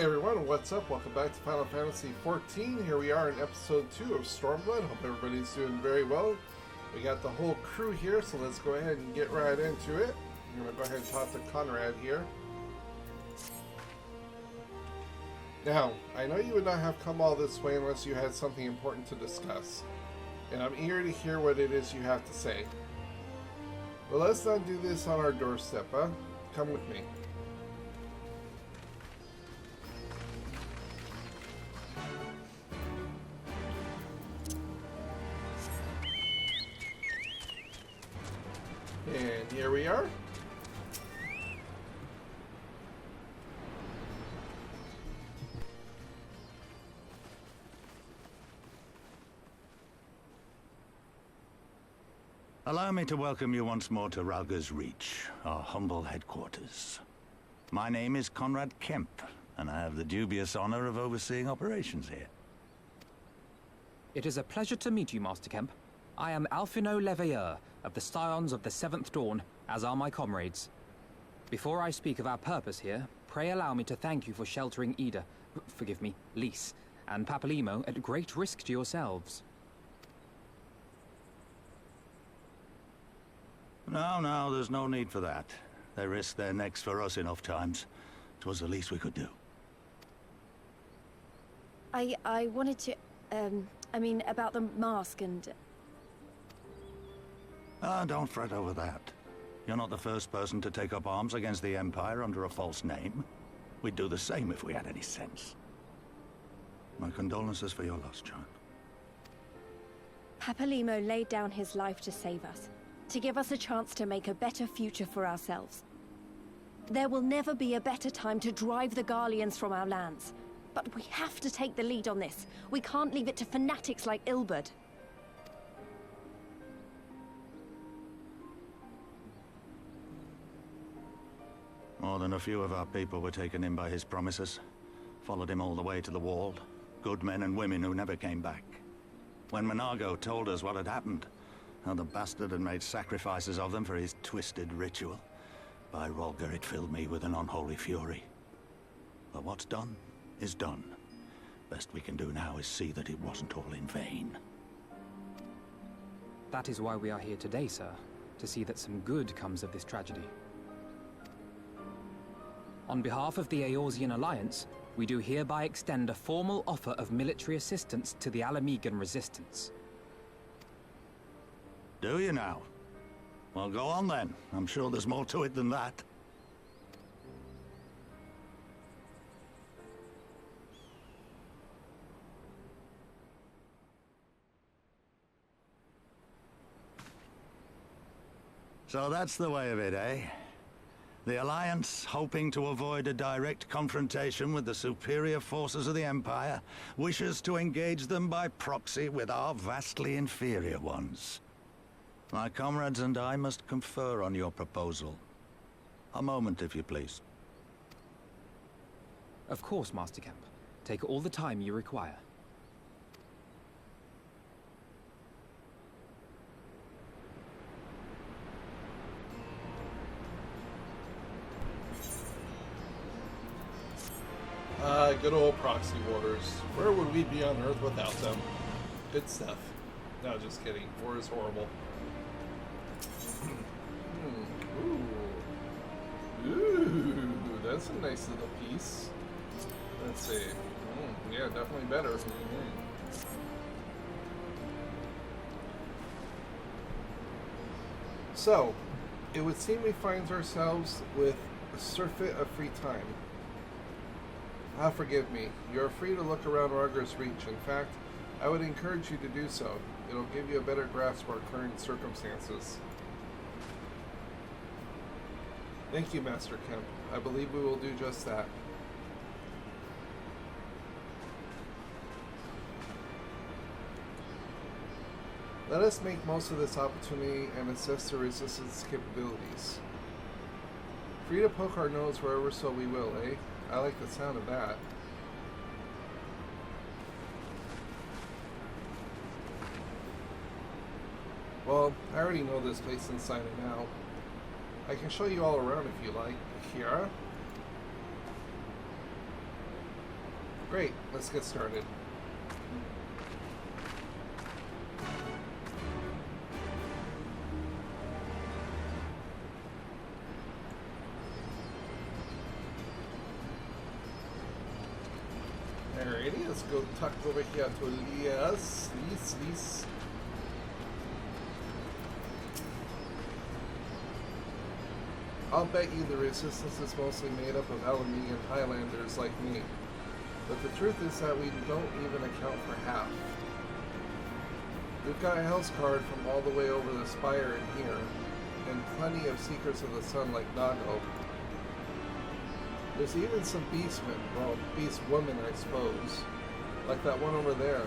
everyone, what's up? Welcome back to Final Fantasy XIV. Here we are in episode 2 of Stormblood. Hope everybody's doing very well. We got the whole crew here, so let's go ahead and get right into it. I'm going to go ahead and talk to Conrad here. Now, I know you would not have come all this way unless you had something important to discuss. And I'm eager to hear what it is you have to say. But let's not do this on our doorstep, huh? Come with me. And here we are. Allow me to welcome you once more to Ralga's Reach, our humble headquarters. My name is Conrad Kemp, and I have the dubious honor of overseeing operations here. It is a pleasure to meet you, Master Kemp. I am Alphino Leveilleur, of the Scions of the Seventh Dawn, as are my comrades. Before I speak of our purpose here, pray allow me to thank you for sheltering Ida, forgive me, Lys, and Papalimo at great risk to yourselves. No, there's no need for that. They risked their necks for us enough times. 'Twas the least we could do. I wanted to, I mean, about the mask and... Don't fret over that. You're not the first person to take up arms against the Empire under a false name. We'd do the same if we had any sense. My condolences for your loss, child. Papalimo laid down his life to save us, to give us a chance to make a better future for ourselves. There will never be a better time to drive the Garleans from our lands. But we have to take the lead on this. We can't leave it to fanatics like Ilberd. More than a few of our people were taken in by his promises. Followed him all the way to the wall. Good men and women who never came back. When Monago told us what had happened, how the bastard had made sacrifices of them for his twisted ritual, by Rolga it filled me with an unholy fury. But what's done is done. Best we can do now is see that it wasn't all in vain. That is why we are here today, sir, to see that some good comes of this tragedy. On behalf of the Eorzean Alliance, we do hereby extend a formal offer of military assistance to the Alamegan resistance. Do you now? Well, go on then. I'm sure there's more to it than that. So that's the way of it, eh? The Alliance, hoping to avoid a direct confrontation with the superior forces of the Empire, wishes to engage them by proxy with our vastly inferior ones. My comrades and I must confer on your proposal. A moment, if you please. Of course, Master Kemp. Take all the time you require. Good old proxy wars. Where would we be on Earth without them? Good stuff. No, just kidding. War is horrible. Ooh, that's a nice little piece. Let's see. Yeah, definitely better. So, it would seem we find ourselves with a surfeit of free time. Forgive me. You're free to look around Ralga's Reach. In fact, I would encourage you to do so. It'll give you a better grasp of our current circumstances. Thank you, Master Kemp. I believe we will do just that. Let us make most of this opportunity and assess the resistance capabilities. Free to poke our nose wherever so we will, eh? I like the sound of that. Well, I already know this place inside and out. I can show you all around if you like. Kiara? Great, let's get started. Alrighty, let's go tuck over here to Elias. Lies. I'll bet you the resistance is mostly made up of Alamean Highlanders like me. But the truth is that we don't even account for half. We've got Hell's Guard from all the way over the Spire in here, and plenty of Seekers of the Sun like Nago. There's even some beastmen, well, beast women I suppose, like that one over there.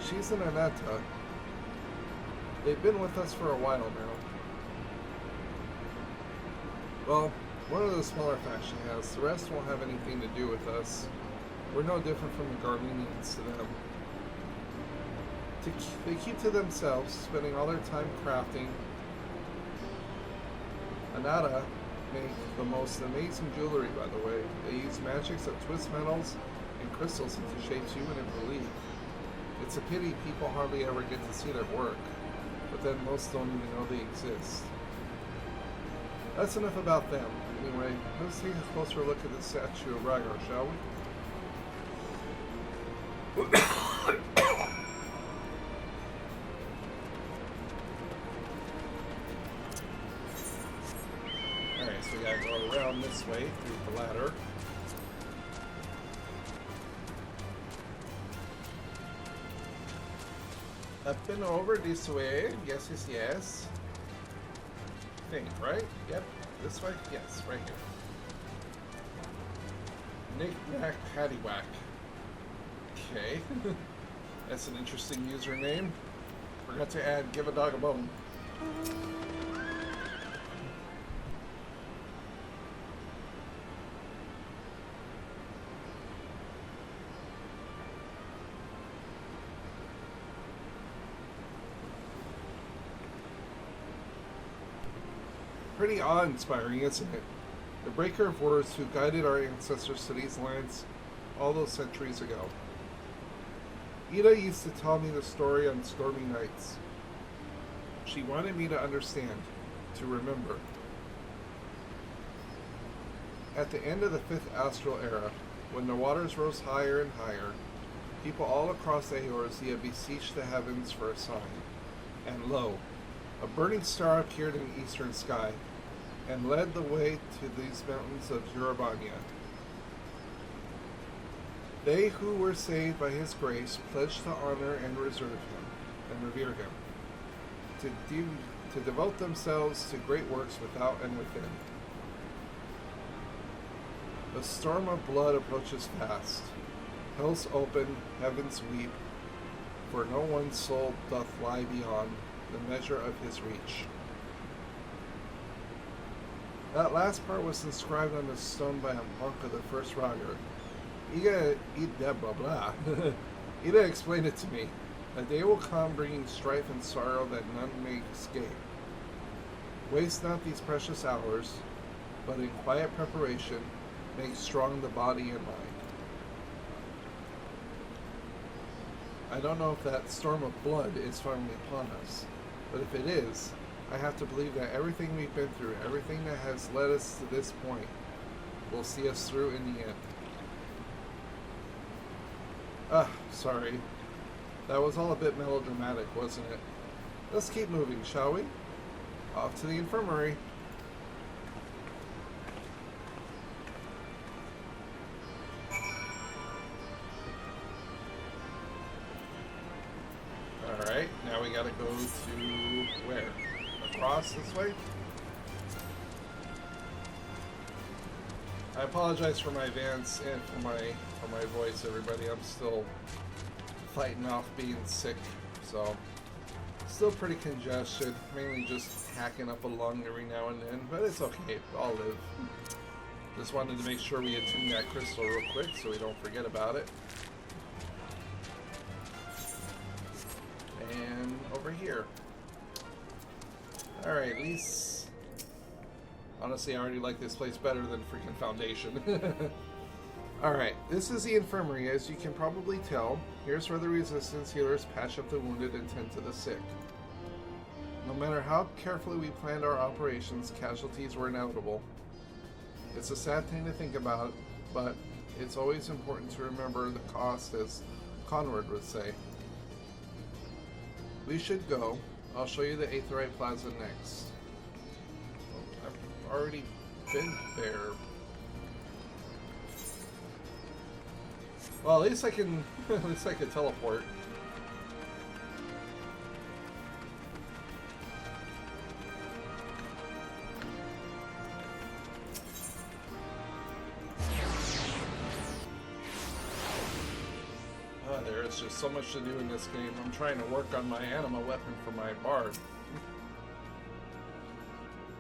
She's an Aneta. They've been with us for a while now. Well, one of the smaller faction has, the rest won't have anything to do with us. We're no different from the Garlenians to them. They keep to themselves, spending all their time crafting. Anata make the most amazing jewelry, by the way. They use magics that twist metals and crystals into shapes you wouldn't believe. It's a pity people hardly ever get to see their work, but then most don't even know they exist. That's enough about them. Anyway, let's take a closer look at the statue of Rhaegar, shall we? Alright, so we gotta go around this way through the ladder. Up and over this way. Yes. Thing, right? Yep. This way? Yes, right here. Knick-knack paddywhack. Okay. That's an interesting username. Forgot to add give a dog a bone. Pretty awe-inspiring, isn't it? The breaker of words who guided our ancestors to these lands all those centuries ago. Ida used to tell me the story on stormy nights. She wanted me to understand, to remember. At the end of the 5th Astral Era, when the waters rose higher and higher, people all across Eorzea beseeched the heavens for a sign. And lo, a burning star appeared in the eastern sky, and led the way to these mountains of Eurobania. They who were saved by his grace pledged to honor and reserve him, and revere him, to devote themselves to great works without and within. The storm of blood approaches fast. Hell's open, heavens weep, for no one's soul doth lie beyond the measure of his reach. That last part was inscribed on the stone by a monk of the first Rhaegar. Ida explained it to me. A day will come bringing strife and sorrow that none may escape. Waste not these precious hours, but in quiet preparation make strong the body and mind. I don't know if that storm of blood is finally upon us, but if it is, I have to believe that everything we've been through, everything that has led us to this point, will see us through in the end. Sorry. That was all a bit melodramatic, wasn't it? Let's keep moving, shall we? Off to the infirmary. Alright, now we gotta go to where? Across this way? I apologize for my advance and for my voice, everybody. I'm still fighting off being sick, so still pretty congested, mainly just hacking up a lung every now and then, but it's okay, I'll live. Just wanted to make sure we attune that crystal real quick so we don't forget about it. And over here. Alright, at least... Honestly, I already like this place better than freaking Foundation. Alright, this is the infirmary. As you can probably tell, here's where the resistance healers patch up the wounded and tend to the sick. No matter how carefully we planned our operations, casualties were inevitable. It's a sad thing to think about, but it's always important to remember the cost, as Conrad would say. We should go. I'll show you the Aetheryte Plaza next. Oh, I've already been there. Well, at least I can teleport. There's just so much to do in this game. I'm trying to work on my anima weapon for my bard.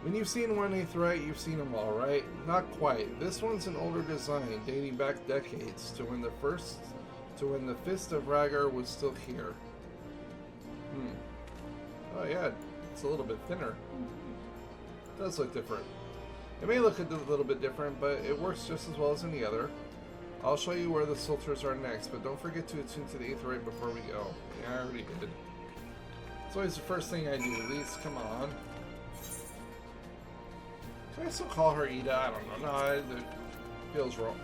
When you've seen one Aetheryte, you've seen them all, right? Not quite. This one's an older design, dating back decades to when the Fist of Rhaegar was still here. Oh yeah, it's a little bit thinner. It does look different. It may look a little bit different, but it works just as well as any other. I'll show you where the Sulters are next, but don't forget to attune to the Aetheryte before we go. Yeah, I already did. It's always the first thing I do. Elise, come on. Can I still call her Ida? I don't know. No, it feels wrong.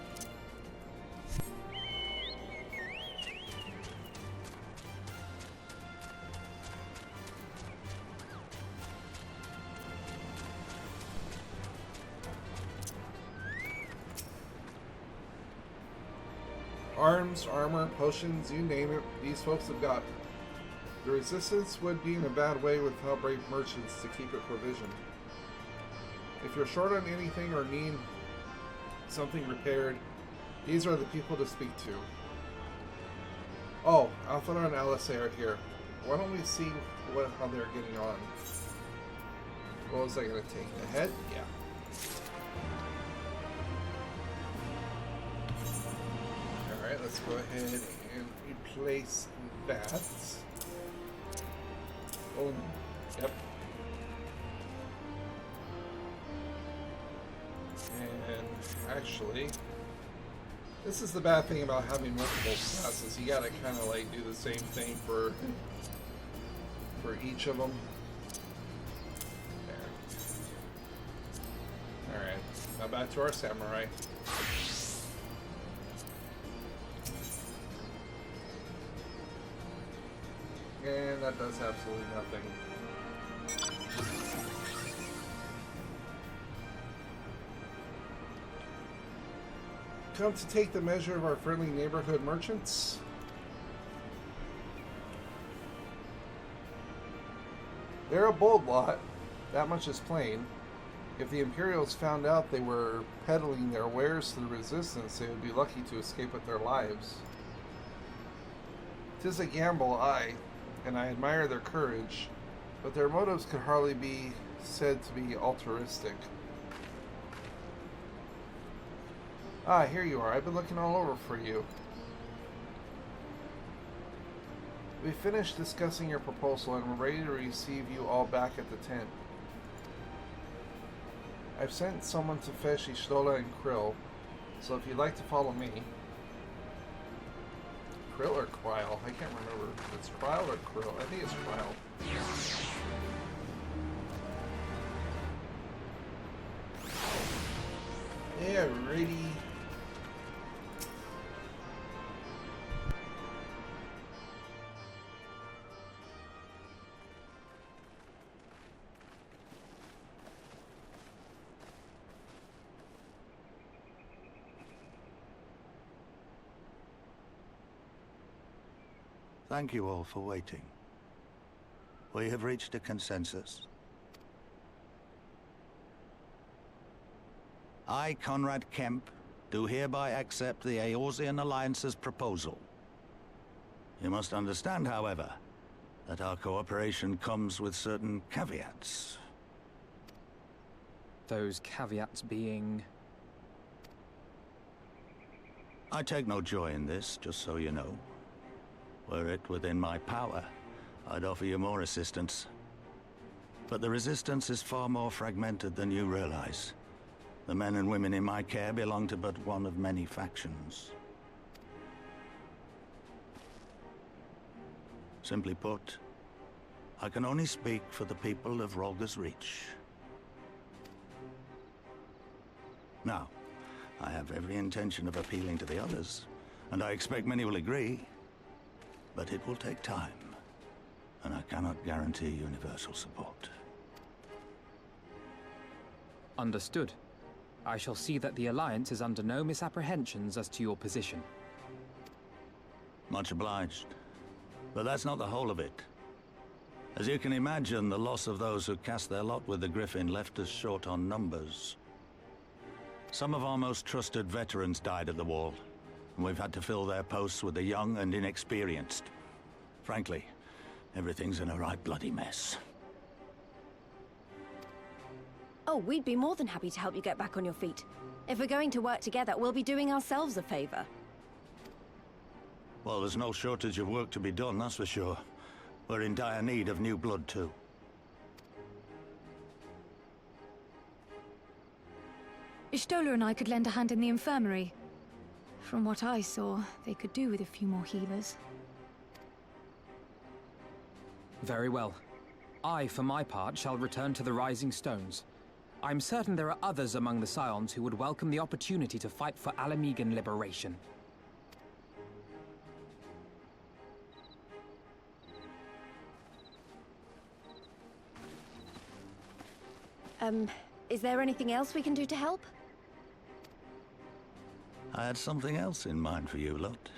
Arms, armor, potions, you name it, these folks have got. The Resistance would be in a bad way without brave merchants to keep it provisioned. If you're short on anything or need something repaired, these are the people to speak to. Oh, Alphina and Alisaie are here. Why don't we see how they're getting on? What was I going to take? The head? Yeah. Alright, let's go ahead and replace that. Oh, yep. And actually, this is the bad thing about having multiple classes. You gotta kind of like do the same thing for each of them. There. Alright, now back to our samurai. And that does absolutely nothing. Come to take the measure of our friendly neighborhood merchants? They're a bold lot, that much is plain. If the Imperials found out they were peddling their wares to the Resistance, they would be lucky to escape with their lives. 'Tis a gamble, aye, and I admire their courage, but their motives could hardly be said to be altruistic. Ah, here you are. I've been looking all over for you. We finished discussing your proposal and we're ready to receive you all back at the tent. I've sent someone to fetch Ishtola and Krill, so if you'd like to follow me... Krill or Kryl? I can't remember if it's Kryl or Krill. I think it's Kryl. Yeah, ready. Thank you all for waiting. We have reached a consensus. I, Conrad Kemp, do hereby accept the Eorzean Alliance's proposal. You must understand, however, that our cooperation comes with certain caveats. Those caveats being... I take no joy in this, just so you know. Were it within my power, I'd offer you more assistance. But the Resistance is far more fragmented than you realize. The men and women in my care belong to but one of many factions. Simply put, I can only speak for the people of Rolga's Reach. Now, I have every intention of appealing to the others, and I expect many will agree, but it will take time, and I cannot guarantee universal support. Understood. I shall see that the Alliance is under no misapprehensions as to your position. Much obliged. But that's not the whole of it. As you can imagine, the loss of those who cast their lot with the Griffin left us short on numbers. Some of our most trusted veterans died at the wall, and we've had to fill their posts with the young and inexperienced. Frankly, everything's in a right bloody mess. Oh, we'd be more than happy to help you get back on your feet. If we're going to work together, we'll be doing ourselves a favor. Well, there's no shortage of work to be done, that's for sure. We're in dire need of new blood, too. Ishtola and I could lend a hand in the infirmary. From what I saw, they could do with a few more healers. Very well. I, for my part, shall return to the Rising Stones. I'm certain there are others among the Scions who would welcome the opportunity to fight for Alamegan liberation. Is there anything else we can do to help? I had something else in mind for you, Lot.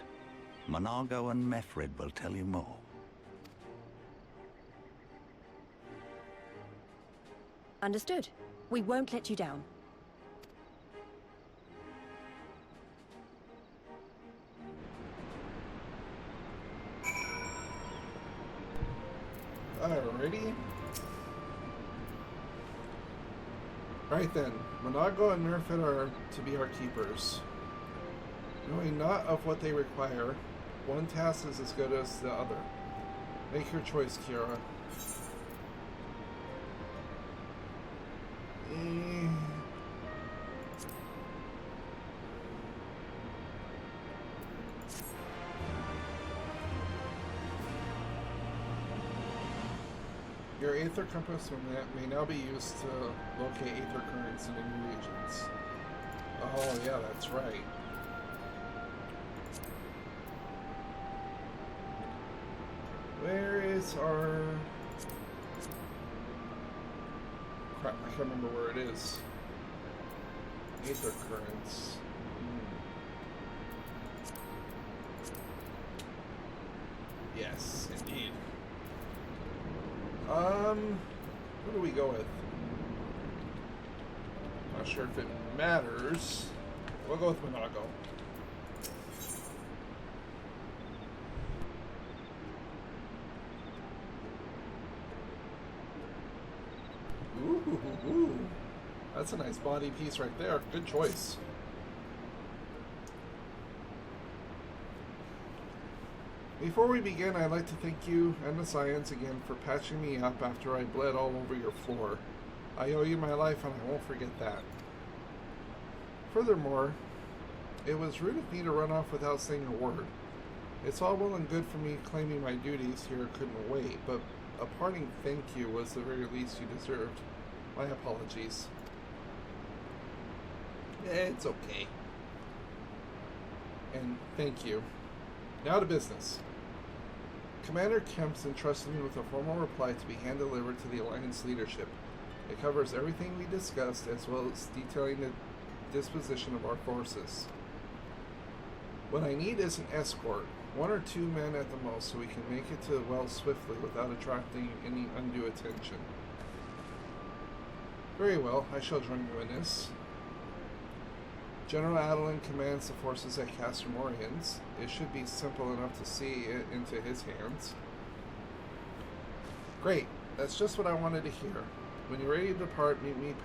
Monargo and Mefred will tell you more. Understood. We won't let you down. Alrighty. Right then, Monago and Nerfit are to be our keepers. Knowing not of what they require, one task is as good as the other. Make your choice, Kira. Your Aether Compass may now be used to locate Aether currents in new regions. Oh yeah, that's right. Where is our... Crap, I can't remember where it is. Aether currents. Yes, indeed. Who do we go with? Not sure if it matters. We'll go with Monago. Ooh. That's a nice body piece right there. Good choice. Before we begin, I'd like to thank you and the Scions again for patching me up after I bled all over your floor. I owe you my life and I won't forget that. Furthermore, it was rude of me to run off without saying a word. It's all well and good for me claiming my duties here couldn't wait, but a parting thank you was the very least you deserved. My apologies. It's okay. And thank you. Now to business. Commander Kemp's entrusted me with a formal reply to be hand-delivered to the Alliance leadership. It covers everything we discussed, as well as detailing the disposition of our forces. What I need is an escort, 1 or 2 men at the most, so we can make it to the well swiftly without attracting any undue attention. Very well, I shall join you in this. General Adeline commands the forces at Castor Morians. It should be simple enough to see it into his hands. Great, that's just what I wanted to hear. When you're ready to depart, meet me at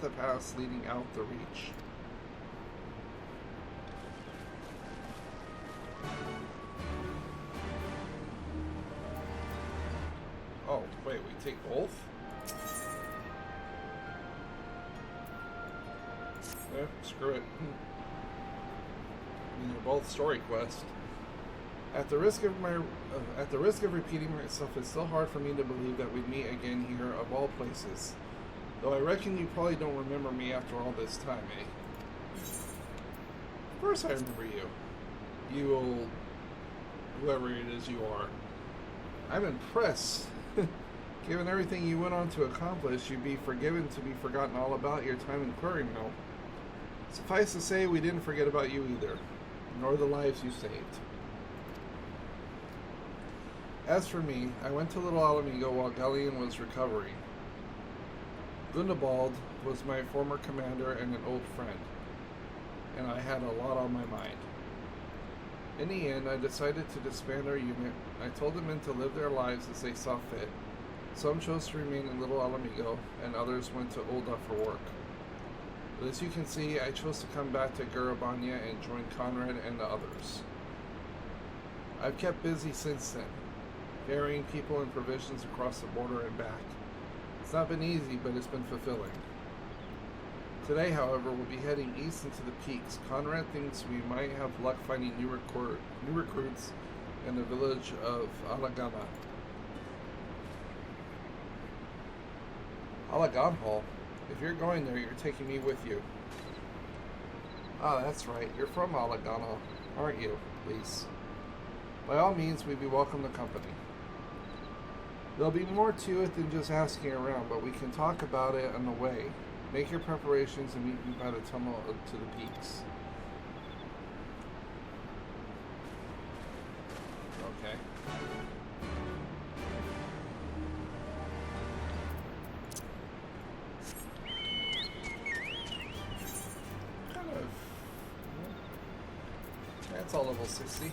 the pass leading out the Reach. Oh, wait, we take both? Screw it. These are both story quests. At the risk of repeating myself, it's still hard for me to believe that we'd meet again here, of all places. Though I reckon you probably don't remember me after all this time, eh? Of course I remember you. You old... whoever it is you are. I'm impressed. Given everything you went on to accomplish, you'd be forgiven to be forgotten all about your time in Quarrymill. Suffice to say, we didn't forget about you either, nor the lives you saved. As for me, I went to Little Alamigo while Galleon was recovering. Gundabald was my former commander and an old friend, and I had a lot on my mind. In the end, I decided to disband our unit. I told the men to live their lives as they saw fit. Some chose to remain in Little Alamigo, and others went to Ulda for work. But as you can see, I chose to come back to Garabanya and join Conrad and the others. I've kept busy since then, carrying people and provisions across the border and back. It's not been easy, but it's been fulfilling. Today, however, we'll be heading east into the peaks. Conrad thinks we might have luck finding new recruits in the village of Alagama. Alaganhal? If you're going there, you're taking me with you. Ah, that's right. You're from Alaganhal, aren't you, Lise? By all means, we'd be welcome to company. There'll be more to it than just asking around, but we can talk about it on the way. Make your preparations and meet me by the tunnel to the peaks. Okay. Kind of... That's all level 60.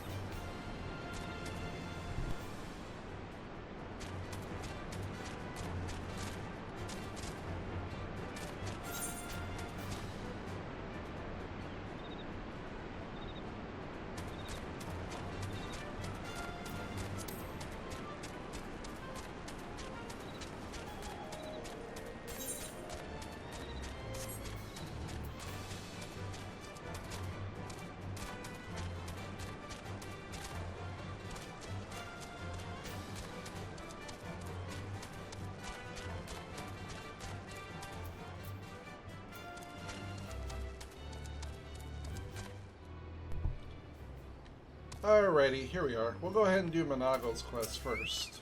Alrighty, here we are. We'll go ahead and do Monago's quest first.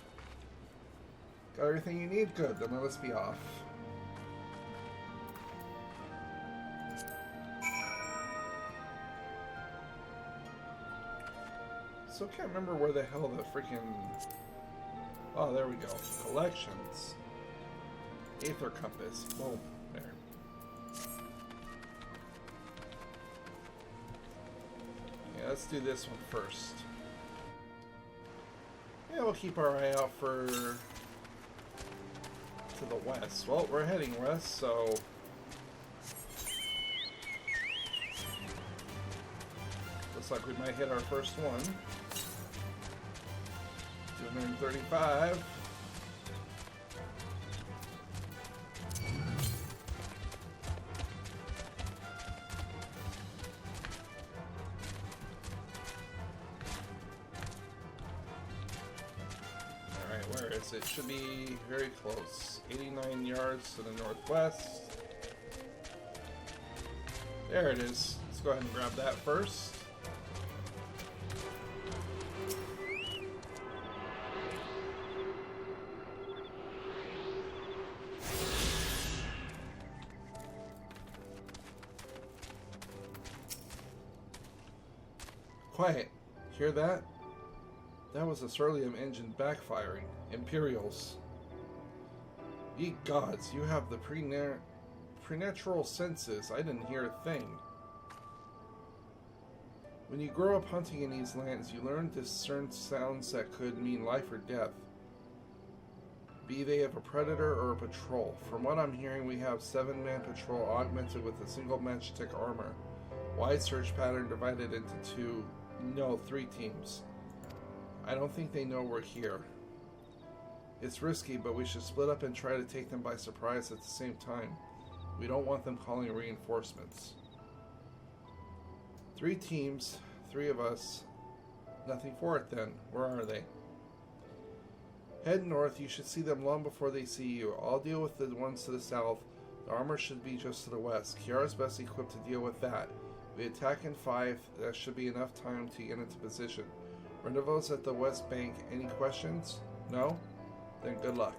Got everything you need? Good, then let us be off. So I can't remember where the hell the freaking... Oh, there we go. Collections. Aether Compass. Boom. There. Let's do this one first. Yeah, we'll keep our eye out for to the west. Well, we're heading west, so looks like we might hit our first one. 235. It should be very close. 89 yards to the northwest. There it is. Let's go ahead and grab that first. Quiet. Hear that? That was a Ceruleum engine backfiring. Imperials. Ye gods, you have the preternatural senses. I didn't hear a thing. When you grow up hunting in these lands, you learn to discern sounds that could mean life or death. Be they of a predator or a patrol. From what I'm hearing, we have 7-man patrol augmented with a single matchstick armor. Wide search pattern divided into 3 teams. I don't think they know we're here. It's risky, but we should split up and try to take them by surprise at the same time. We don't want them calling reinforcements. 3 teams, 3 of us. Nothing for it then. Where are they? Head north. You should see them long before they see you. I'll deal with the ones to the south. The armor should be just to the west. Kiara's best equipped to deal with that. We attack in 5. That should be enough time to get into position. Rendezvous at the west bank. Any questions? No? Then good luck.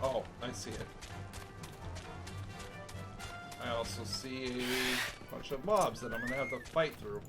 Oh, I see it. I also see a bunch of mobs that I'm gonna have to fight through.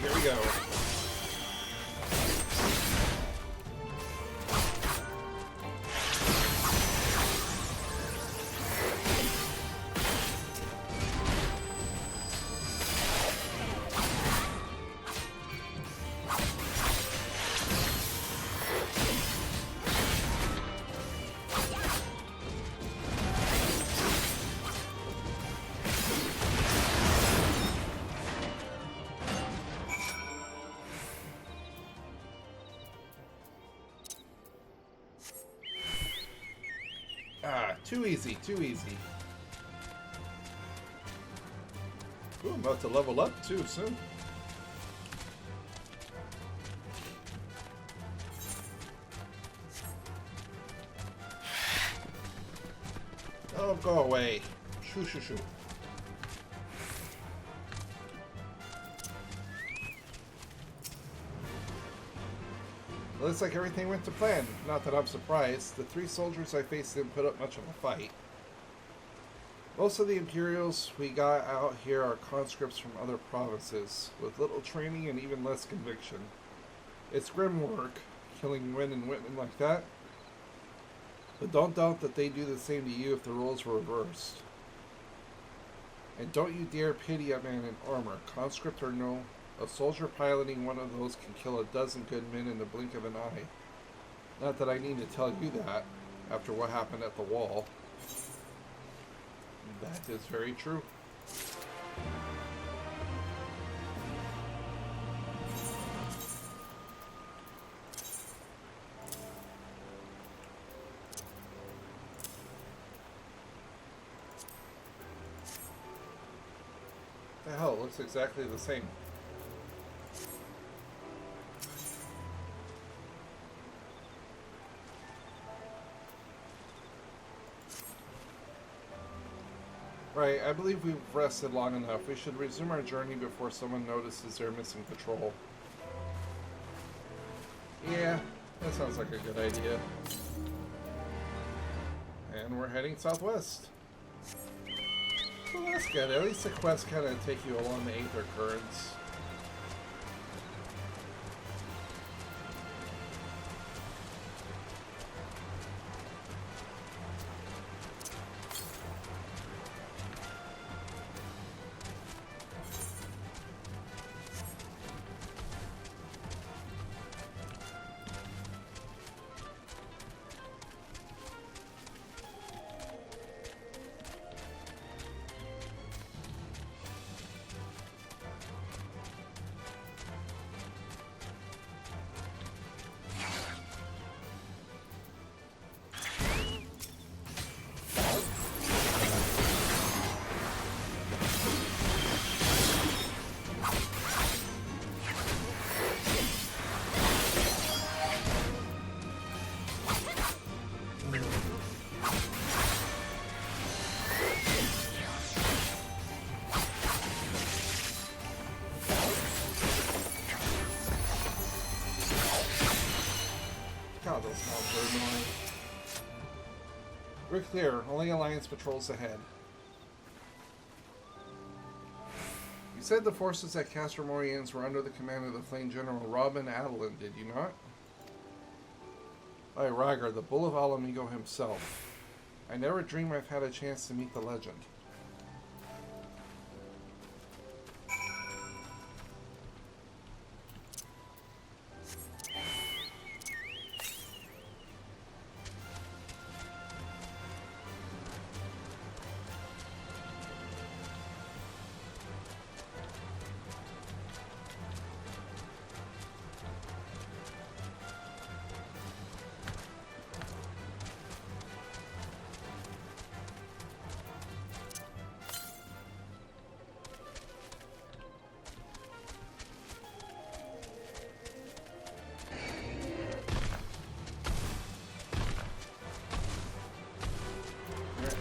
Here we go. Ah, too easy, too easy. Ooh, I'm about to level up too soon. Oh, go away. Shoo, shoo, shoo. Looks like everything went to plan. Not that I'm surprised. The 3 soldiers I faced didn't put up much of a fight. Most of the Imperials we got out here are conscripts from other provinces, with little training and even less conviction. It's grim work, killing men and women like that. But don't doubt that they do the same to you if the roles were reversed. And don't you dare pity a man in armor, conscript or no. A soldier piloting one of those can kill a dozen good men in the blink of an eye. Not that I need to tell you that, after what happened at the wall. That is very true. The hell, it looks exactly the same. Right, I believe we've rested long enough. We should resume our journey before someone notices they're missing patrol. Yeah, that sounds like a good idea. And we're heading southwest. Well, that's good. At least the quests kind of take you along the Aether Currents. Those mobs are annoying. We're clear. Only Alliance patrols ahead. You said the forces at Castor Morians were under the command of the Flame General Robin Adeline, did you not? By Ragar, the Bull of Alamigo himself. I never dreamed I've had a chance to meet the legend.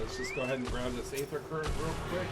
Let's just go ahead and grab this Aether Current real quick.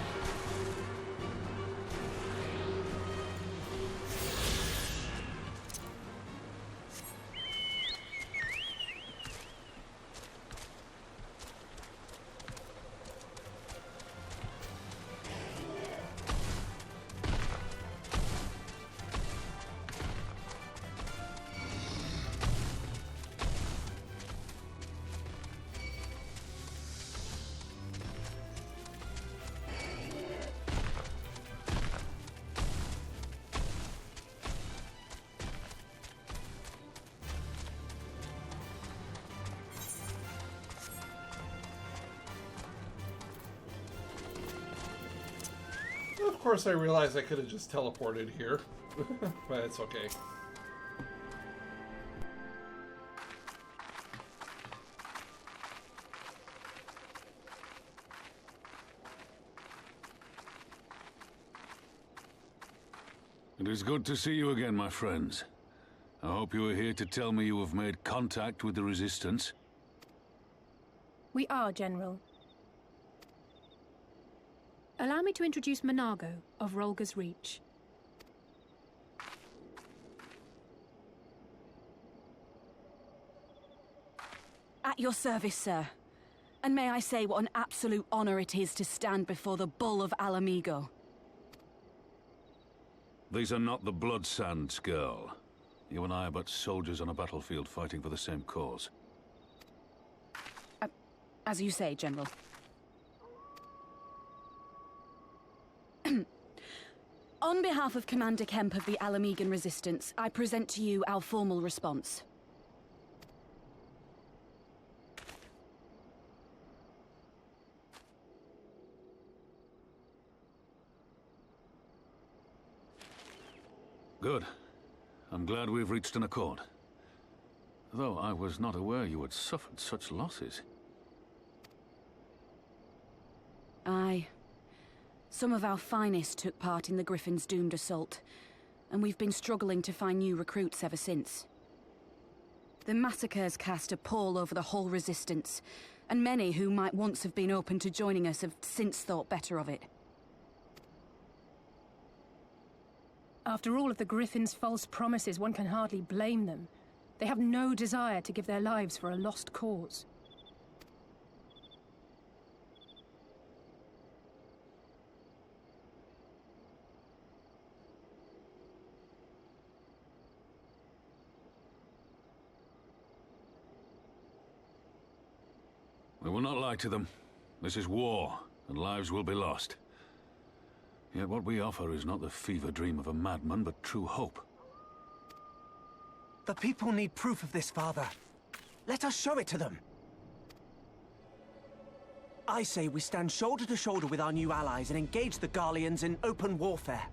Of course, I realized I could have just teleported here, but it's okay. It is good to see you again, my friends. I hope you are here to tell me you have made contact with the Resistance. We are, General. Allow me to introduce Monago of Rolga's Reach. At your service, sir. And may I say what an absolute honor it is to stand before the Bull of Alamigo. These are not the Blood Sands, girl. You and I are but soldiers on a battlefield fighting for the same cause. As you say, General. On behalf of Commander Kemp of the Alamigan Resistance, I present to you our formal response. Good. I'm glad we've reached an accord. Though I was not aware you had suffered such losses. Aye. Some of our finest took part in the Griffin's doomed assault, and we've been struggling to find new recruits ever since. The massacres cast a pall over the whole Resistance, and many who might once have been open to joining us have since thought better of it. After all of the Griffin's false promises, one can hardly blame them. They have no desire to give their lives for a lost cause. We will not lie to them. This is war, and lives will be lost. Yet what we offer is not the fever dream of a madman, but true hope. The people need proof of this, Father. Let us show it to them. I say we stand shoulder to shoulder with our new allies and engage the Garleans in open warfare.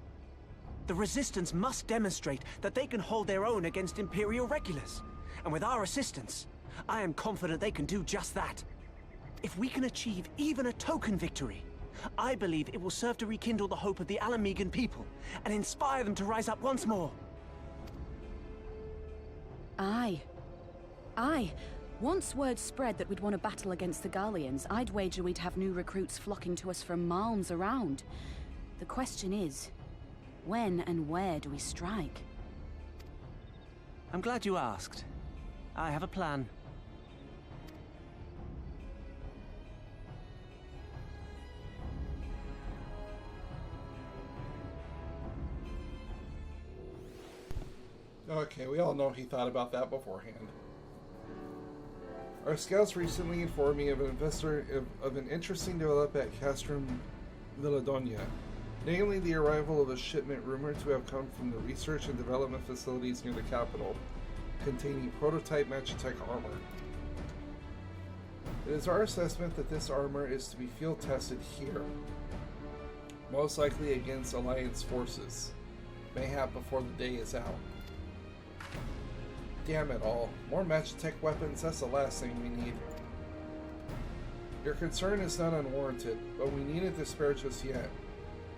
The Resistance must demonstrate that they can hold their own against Imperial regulars. And with our assistance, I am confident they can do just that. If we can achieve even a token victory, I believe it will serve to rekindle the hope of the Alamigan people and inspire them to rise up once more. Aye. Aye. Once word spread that we'd won a battle against the Garleans, I'd wager we'd have new recruits flocking to us from malms around. The question is, when and where do we strike? I'm glad you asked. I have a plan. Okay, we all know he thought about that beforehand. Our scouts recently informed me of an interesting development at Castrum Villadonia, namely the arrival of a shipment rumored to have come from the research and development facilities near the capital, containing prototype Magitech armor. It is our assessment that this armor is to be field tested here, most likely against Alliance forces, mayhap before the day is out. Damn it all. More Magitech weapons, that's the last thing we need. Your concern is not unwarranted, but we needn't despair just yet.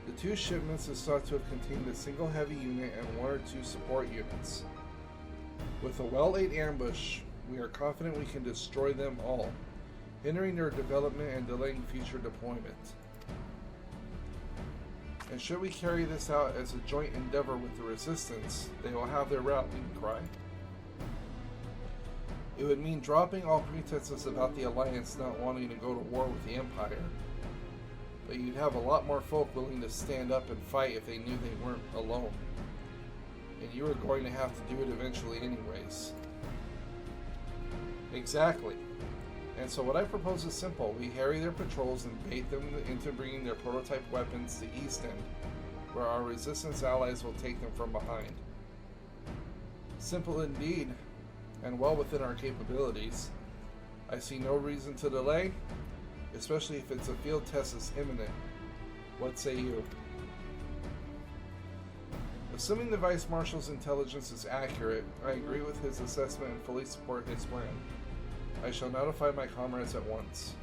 The 2 shipments is thought to have contained a single heavy unit and 1 or 2 support units. With a well-laid ambush, we are confident we can destroy them all, hindering their development and delaying future deployment. And should we carry this out as a joint endeavor with the Resistance, they will have their rallying cry. It would mean dropping all pretenses about the Alliance not wanting to go to war with the Empire. But you'd have a lot more folk willing to stand up and fight if they knew they weren't alone. And you were going to have to do it eventually anyways. Exactly. And so what I propose is simple. We harry their patrols and bait them into bringing their prototype weapons to East End, where our Resistance allies will take them from behind. Simple indeed, and well within our capabilities. I see no reason to delay, especially if it's a field test is imminent. What say you? Assuming the Vice Marshal's intelligence is accurate, I agree with his assessment and fully support his plan. I shall notify my comrades at once.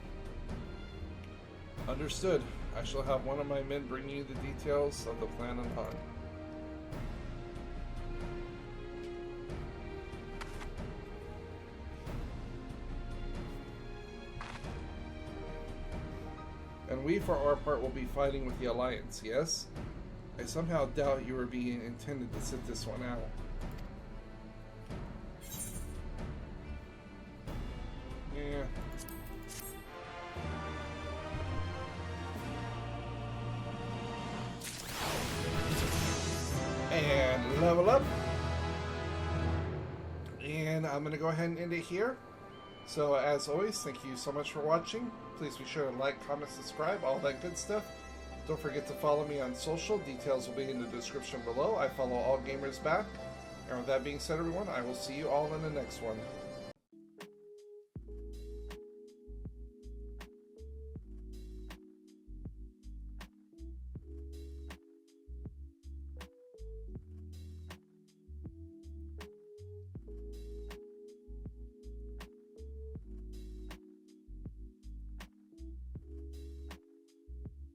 Understood. I shall have one of my men bring you the details of the plan anon. And we, for our part, will be fighting with the Alliance, yes? I somehow doubt you were being intended to sit this one out. Yeah. And level up. And I'm going to go ahead and end it here. So, as always, thank you so much for watching. Please be sure to like, comment, subscribe, all that good stuff. Don't forget to follow me on social. Details will be in the description below. I follow all gamers back. And with that being said, everyone, I will see you all in the next one.